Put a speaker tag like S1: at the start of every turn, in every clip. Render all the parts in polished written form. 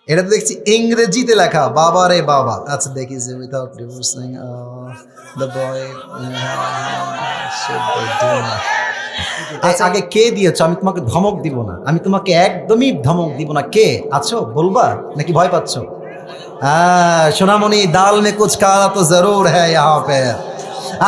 S1: এটা তো দেখছি ইংরেজিতে লেখা, বাবা রে বাবা। আচ্ছা দেখি যে উইথাউট ডিভোর্সিং দ্য বয় আগে কে দিয়েছো? আমি তোমাকে ধমক দিব না, আমি তোমাকে একদমই ধমক দিব না। কে আছো বলবা নাকি ভয় পাচ্ছ? সোনামণি, দাল মে কুছ কালা তো জরুর হ্যায় ইহাঁ পে।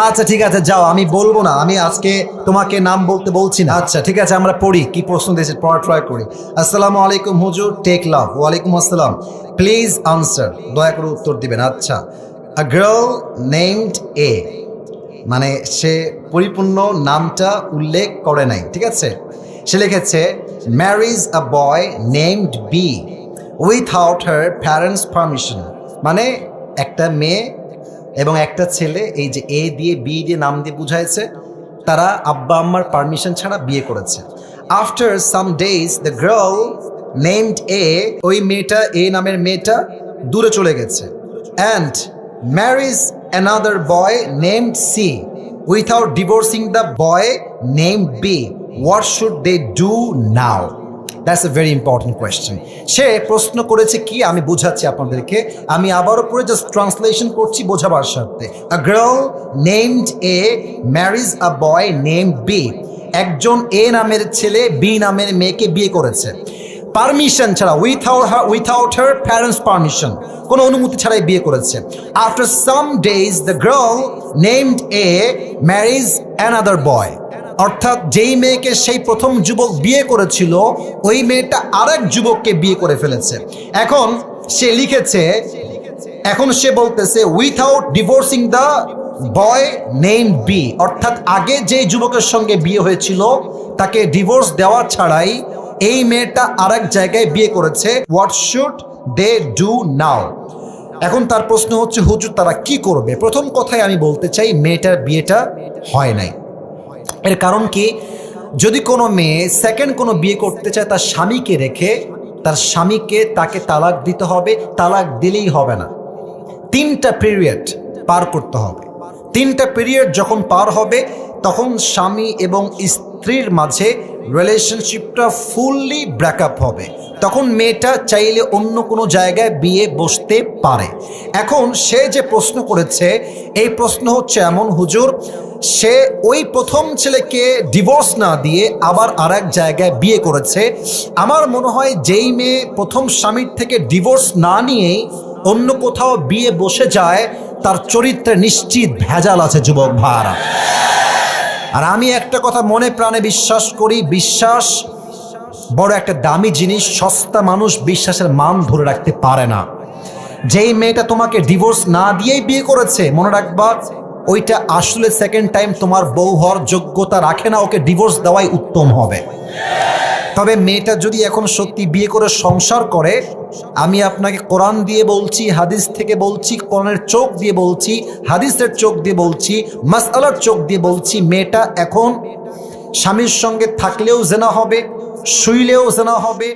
S1: আচ্ছা ঠিক আছে, যাও, আমি বলবো না, আমি আজকে তোমাকে নাম বলতে বলছি না। আচ্ছা ঠিক আছে, আমরা পড়ি, কি প্রশ্ন দিয়েছে পড়া ট্রাই করি। আসসালামু আলাইকুম হুজুর, টেক লাভ। ওয়ালাইকুম আসসালাম, প্লিজ আনসার, দয়া করে উত্তর দিবেন। আচ্ছা, আ গার্ল নেমড এ, মানে সে পরিপূর্ণ নামটা উল্লেখ করে নাই, ঠিক আছে। সে লিখেছে marriage a boy named B without her parents permission, মানে একটা মেয়ে এবং একটা ছেলে, এই যে এ দিয়ে বি দিয়ে নাম দিয়ে বুঝাইছে, তারা আব্বা আম্মার পারমিশন ছাড়া বিয়ে করেছে। After some days the girl named A, ওই মেয়েটা, এ নামের মেয়েটা দূরে চলে গেছে। And marriage another boy named C without divorcing the boy named B, what should they do now? That's a very important question. সে প্রশ্ন করেছে কি, আমি বুঝাচ্ছি আপনাদেরকে, আমি আবারও পরে জাস্ট ট্রান্সলেশন করছি বোঝাবার স্বার্থে। A girl named A marriage a boy named B, একজন এ নামের ছেলে বি নামের মেয়েকে বিয়ে করেছে পারমিশন ছাড়া, উইথাউট হার প্যারেন্টস পারমিশন, কোনো অনুমতি ছাড়াই বিয়ে করেছে। After some days the girl named A marriage another boy, অর্থাৎ যেই মেয়েকে সেই প্রথম যুবক বিয়ে করেছিল, ওই মেয়েটা আরেক যুবককে বিয়ে করে ফেলেছে। এখন সে লিখেছে, এখন সে বলতেছে without divorcing the boy name B, অর্থাৎ আগে যে যুবকের সঙ্গে বিয়ে হয়েছিল তাকে ডিভোর্স দেওয়া ছাড়াই এই মেয়েটা আরেক জায়গায় বিয়ে করেছে। What should they do now? এখন তার প্রশ্ন হচ্ছে হুজুর তারা কি করবে? প্রথম কথায় আমি বলতে চাই, মেয়েটার বিয়েটা হয় নাই। এর কারণ কি, যদি কোনো মেয়ে সেকেন্ড কোনো বিয়ে করতে চায় তার স্বামীকে রেখে, তার স্বামীকে তাকে তালাক দিতে হবে। তালাক দিলেই হবে না, 3টা পিরিয়ড পার করতে হবে। 3টা পিরিয়ড যখন পার হবে, তখন স্বামী এবং স্ত্রীর মাঝে রিলেশনশিপটা ফুললি ব্রেকআপ হবে। তখন মেয়েটা চাইলে অন্য কোনো জায়গায় বিয়ে বসতে পারে। এখন সে যে প্রশ্ন করেছে, এই প্রশ্ন হচ্ছে এমন, হুজুর সে ওই প্রথম ছেলেকে ডিভোর্স না দিয়ে আবার আরেক জায়গায় বিয়ে করেছে। আমার মনে হয় যেই মেয়ে প্রথম স্বামীর থেকে ডিভোর্স না নিয়েই অন্য কোথাও বিয়ে বসে যায়, তার চরিত্রে নিশ্চিত ভেজাল আছে যুবক ভাইরা। আর আমি একটা কথা মনে প্রাণে বিশ্বাস করি, বিশ্বাস বড় একটা দামি জিনিস, সস্তা মানুষ বিশ্বাসের মান ধরে রাখতে পারে না। যেই মেয়েটা তোমাকে ডিভোর্স না দিয়েই বিয়ে করেছে, মনে রাখবা ওইটা আসলে সেকেন্ড টাইম তোমার বউ হওয়ার যোগ্যতা রাখে না, ওকে ডিভোর্স দেওয়াই উত্তম হবে। তবে মেয়েটা যদি এখন সত্যি বিয়ে করে সংসার করে, আমি আপনাকে কোরআন দিয়ে বলছি, হাদিস থেকে বলছি, কোরআনের চোখ দিয়ে বলছি, হাদিসের চোখ দিয়ে বলছি, মাসআলার চোখ দিয়ে বলছি, মেয়েটা এখন স্বামীর সঙ্গে থাকলেও জেনা হবে, শুইলেও জেনা হবে,